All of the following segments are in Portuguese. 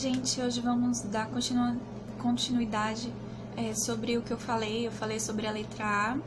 gente, hoje vamos dar continuidade sobre o que eu falei. Eu falei sobre a letra A,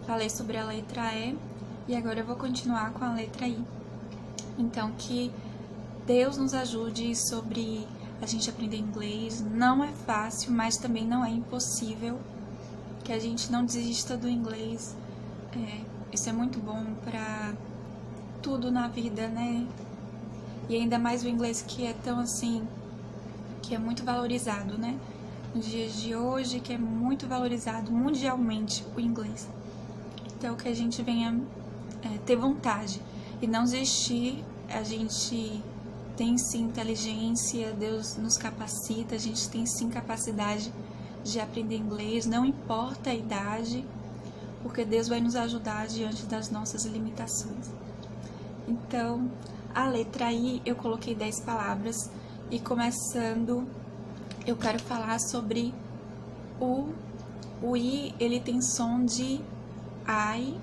falei sobre a letra E e agora eu vou continuar com a letra I. Então, que Deus nos ajude sobre a gente aprender inglês. Não é fácil, mas também não é impossível. Que a gente não desista do inglês. Isso é muito bom para tudo na vida, né? E ainda mais o inglês que é tão assim, que é muito valorizado, né? Nos dias de hoje, que é muito valorizado mundialmente o inglês. Então, que a gente venha ter vontade e não desistir. A gente tem sim inteligência, Deus nos capacita, a gente tem sim capacidade de aprender inglês, não importa a idade, porque Deus vai nos ajudar diante das nossas limitações. Então, a letra I, eu coloquei 10 palavras e começando, eu quero falar sobre o I, ele tem som de I,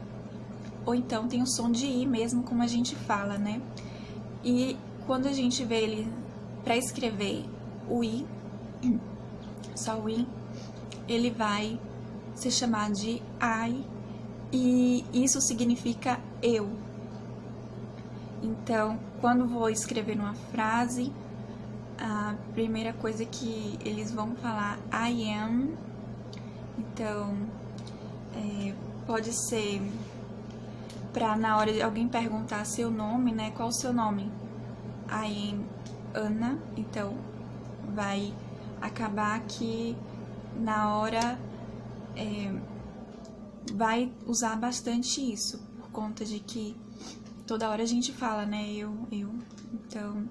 ou então tem o som de I mesmo, como a gente fala, né? E quando a gente vê ele para escrever o I, só o I, ele vai se chamar de I, e isso significa eu. Então, quando vou escrever uma frase, a primeira coisa que eles vão falar I am. Então, pode ser para na hora de alguém perguntar seu nome, né? Qual o seu nome? I am Ana. Então, vai acabar que na hora vai usar bastante isso, por conta de que toda hora a gente fala, né? Eu. Então,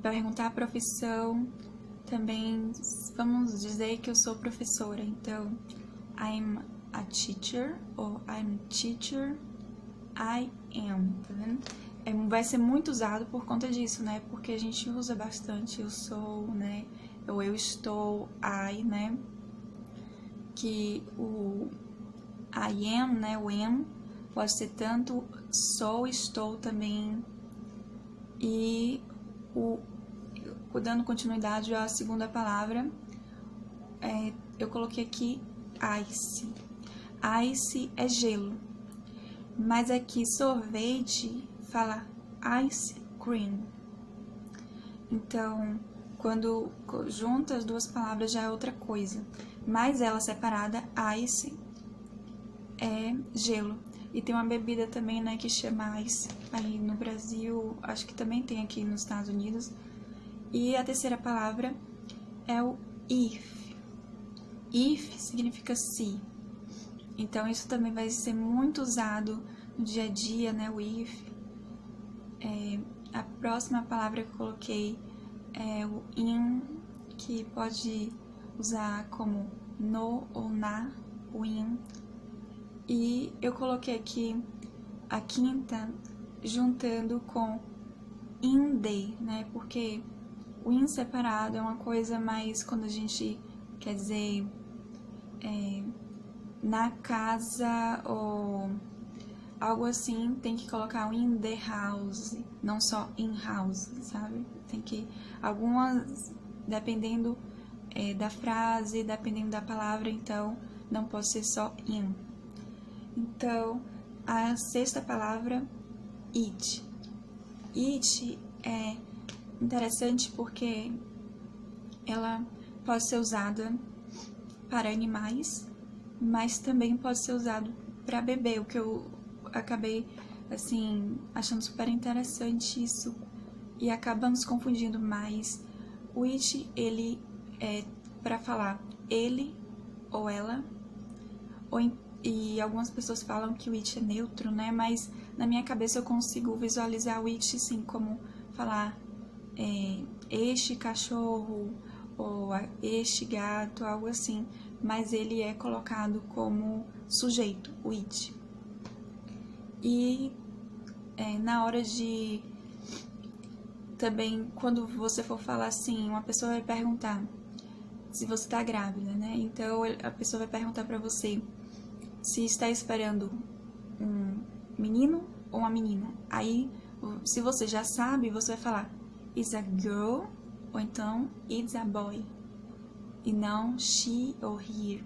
perguntar a profissão, também vamos dizer que eu sou professora. Então, I'm a teacher, ou I'm a teacher, I am, tá vendo? Vai ser muito usado por conta disso, né? Porque a gente usa bastante eu sou, né? Ou eu estou, I, né? Que o I am, né? O am pode ser tanto sou, estou também. E dando continuidade à segunda palavra, eu coloquei aqui ice. Ice é gelo, mas aqui sorvete fala ice cream. Então, quando junta as duas palavras já é outra coisa, mas ela separada, ice é gelo. E tem uma bebida também, né, que chama ice. Aí no Brasil, acho que também tem aqui nos Estados Unidos. E a terceira palavra é o if. If significa se. Então, isso também vai ser muito usado no dia a dia, né, o if. A próxima palavra que eu coloquei é o in, que pode usar como no ou na, o in. E eu coloquei aqui a quinta juntando com in the, né? Porque o in separado é uma coisa mais quando a gente quer dizer na casa ou algo assim, tem que colocar o in the house, não só in house, sabe? Tem que, algumas, dependendo da frase, dependendo da palavra, então não pode ser só in. Então, a sexta palavra, it. It é interessante porque ela pode ser usada para animais, mas também pode ser usado para bebê, o que eu acabei, assim, achando super interessante isso, e acaba nos confundindo mais. O it, ele é para falar ele ou ela, e algumas pessoas falam que o it é neutro, né? Mas na minha cabeça eu consigo visualizar o it, sim, como falar este cachorro ou este gato, algo assim. Mas ele é colocado como sujeito, o it. E na hora de... Também, quando você for falar assim, uma pessoa vai perguntar se você tá grávida, né? Então, a pessoa vai perguntar pra você se está esperando um menino ou uma menina. Aí, se você já sabe, você vai falar is a girl ou então it's a boy, e não she ou he.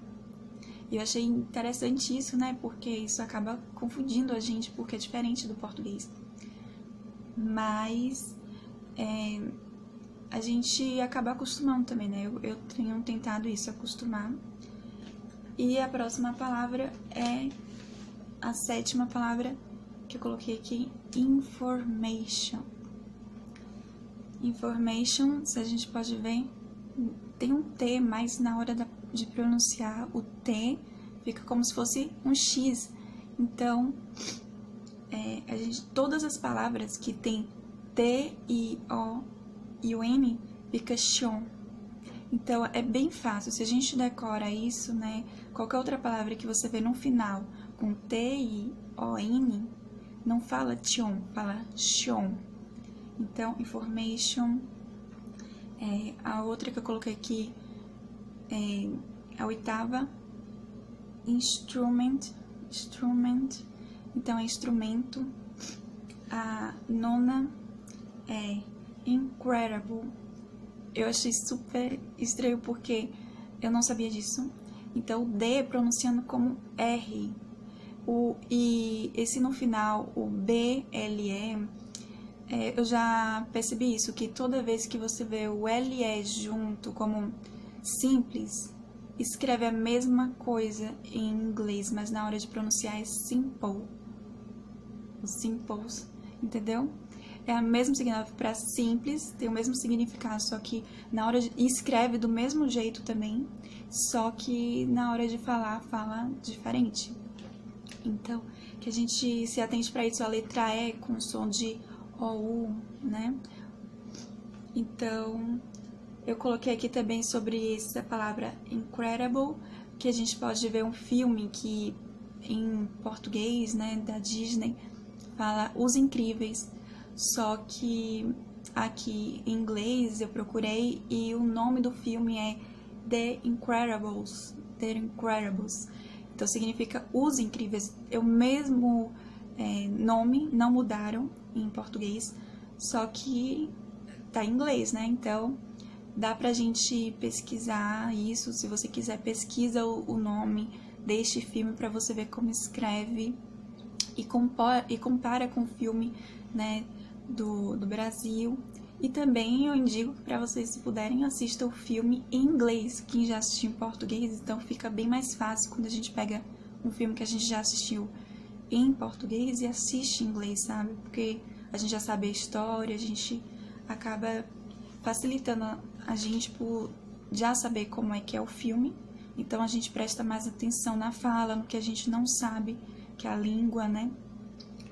Eu achei interessante isso, né, porque isso acaba confundindo a gente, porque é diferente do português. Mas a gente acaba acostumando também, né, eu tenho tentado isso, acostumar. E a próxima palavra é a 7ª palavra que eu coloquei aqui, information. Information, se a gente pode ver, tem um T, mas na hora de pronunciar o T fica como se fosse um X. Então, todas as palavras que tem T, I, O e o N fica chon. Então, é bem fácil. Se a gente decora isso, né? Qualquer outra palavra que você vê no final com T, I, O, N, não fala tion, fala chon. Então, information. A outra que eu coloquei aqui é a 8ª, instrument. Então, é instrumento. A 9ª é incredible. Eu achei super estranho porque eu não sabia disso. Então, o D pronunciando como R. E esse no final, o BLE, eu já percebi isso, que toda vez que você vê o LE junto como simples, escreve a mesma coisa em inglês, mas na hora de pronunciar é simple. Os simples, entendeu? É o mesmo significado para simples, tem o mesmo significado, só que na hora de escreve do mesmo jeito também, só que na hora de falar, fala diferente. Então, que a gente se atente para isso, a letra E com som de OU, né? Então, eu coloquei aqui também sobre essa palavra incredible, que a gente pode ver um filme que em português, né, da Disney, fala Os Incríveis. Só que aqui em inglês eu procurei e o nome do filme é The Incredibles. Então significa Os Incríveis. É o mesmo nome, não mudaram em português, só que tá em inglês, né? Então dá pra gente pesquisar isso. Se você quiser, pesquisa o nome deste filme para você ver como escreve e compara com o filme, né, do Brasil. E também eu indico que para vocês, se puderem, assistam o filme em inglês. Quem já assistiu em português, então fica bem mais fácil quando a gente pega um filme que a gente já assistiu em português e assiste em inglês, sabe? Porque a gente já sabe a história, a gente acaba facilitando a gente por já saber como é que é o filme. Então a gente presta mais atenção na fala, no que a gente não sabe, que é a língua, né?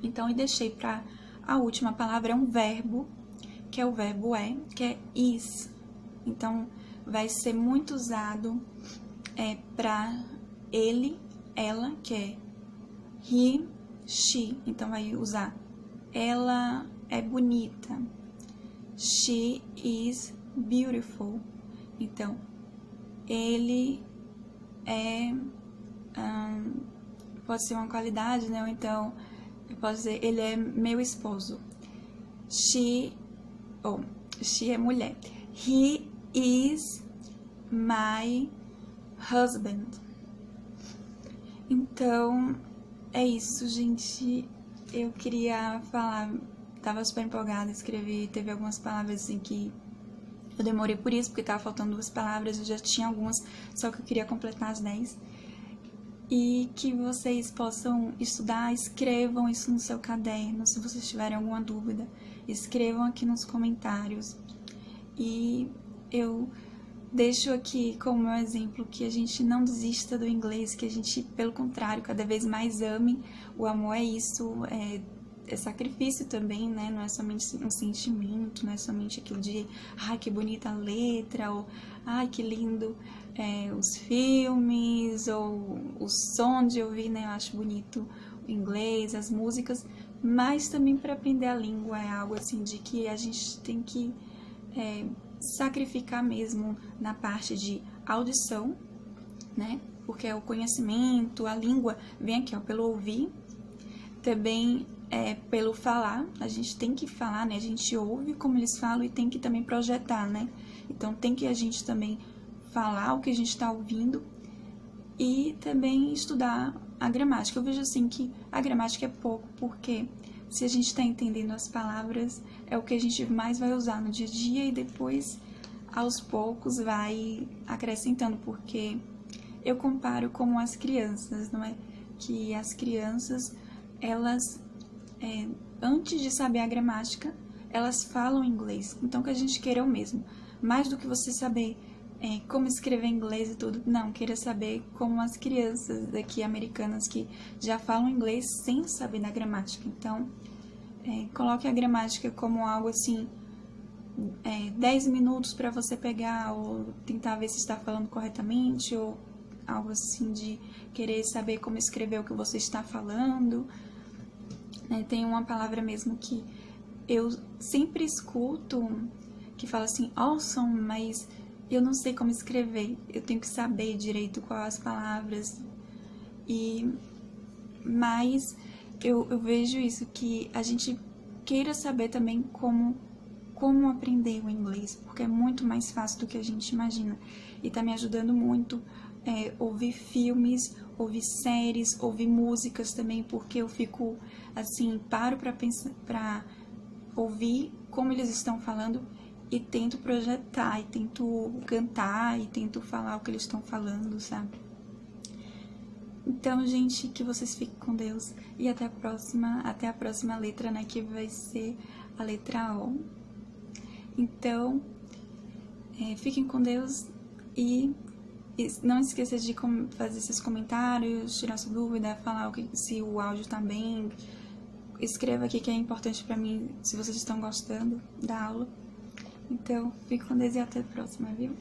Então, eu deixei para a última palavra, é um verbo, que é o verbo que é is. Então, vai ser muito usado para ele, ela, que é he, she. Então, vai usar ela é bonita. She is beautiful. Então, ele é... pode ser uma qualidade, né? Ou então, eu posso dizer, ele é meu esposo. She é mulher. He is my husband. Então, é isso, gente. Eu queria falar, tava super empolgada, escrevi, teve algumas palavras assim que eu demorei por isso, porque tava faltando 2 palavras, eu já tinha algumas, só que eu queria completar as 10. E que vocês possam estudar, escrevam isso no seu caderno, se vocês tiverem alguma dúvida, escrevam aqui nos comentários. E eu deixo aqui como meu exemplo que a gente não desista do inglês, que a gente, pelo contrário, cada vez mais ame. O amor é isso, é sacrifício também, né? Não é somente um sentimento, não é somente aquilo de ai, que bonita a letra, ou ai, que lindo os filmes, ou o som de ouvir, né? Eu acho bonito o inglês, as músicas, mas também para aprender a língua é algo assim de que a gente tem que sacrificar mesmo na parte de audição, né? Porque é o conhecimento, a língua vem aqui, ó, pelo ouvir. Também pelo falar, a gente tem que falar, né? A gente ouve como eles falam e tem que também projetar, né? Então tem que a gente também falar o que a gente está ouvindo e também estudar a gramática. Eu vejo assim que a gramática é pouco, porque se a gente está entendendo as palavras, é o que a gente mais vai usar no dia a dia e depois, aos poucos, vai acrescentando, porque eu comparo como as crianças, não é? Que as crianças, elas, antes de saber a gramática, elas falam inglês. Então, que a gente queira o mesmo. Mais do que você saber como escrever inglês e tudo, não, queira saber como as crianças daqui americanas que já falam inglês sem saber da gramática. Então, coloque a gramática como algo assim, 10 minutos para você pegar ou tentar ver se está falando corretamente, ou algo assim de querer saber como escrever o que você está falando. Tem uma palavra mesmo que eu sempre escuto que fala assim, awesome, mas eu não sei como escrever, eu tenho que saber direito quais as palavras. Mas eu vejo isso, que a gente queira saber também como aprender o inglês, porque é muito mais fácil do que a gente imagina. E tá me ajudando muito ouvir filmes, ouvir séries, ouvir músicas também, porque eu fico assim, paro pra pensar, pra ouvir como eles estão falando e tento projetar, e tento cantar, e tento falar o que eles estão falando, sabe? Então, gente, que vocês fiquem com Deus e até a próxima letra, né, que vai ser a letra O. Então, fiquem com Deus e não esqueça de fazer seus comentários, tirar sua dúvida, falar se o áudio tá bem. Escreva aqui que é importante pra mim, se vocês estão gostando da aula. Então, fique com Deus e até a próxima, viu?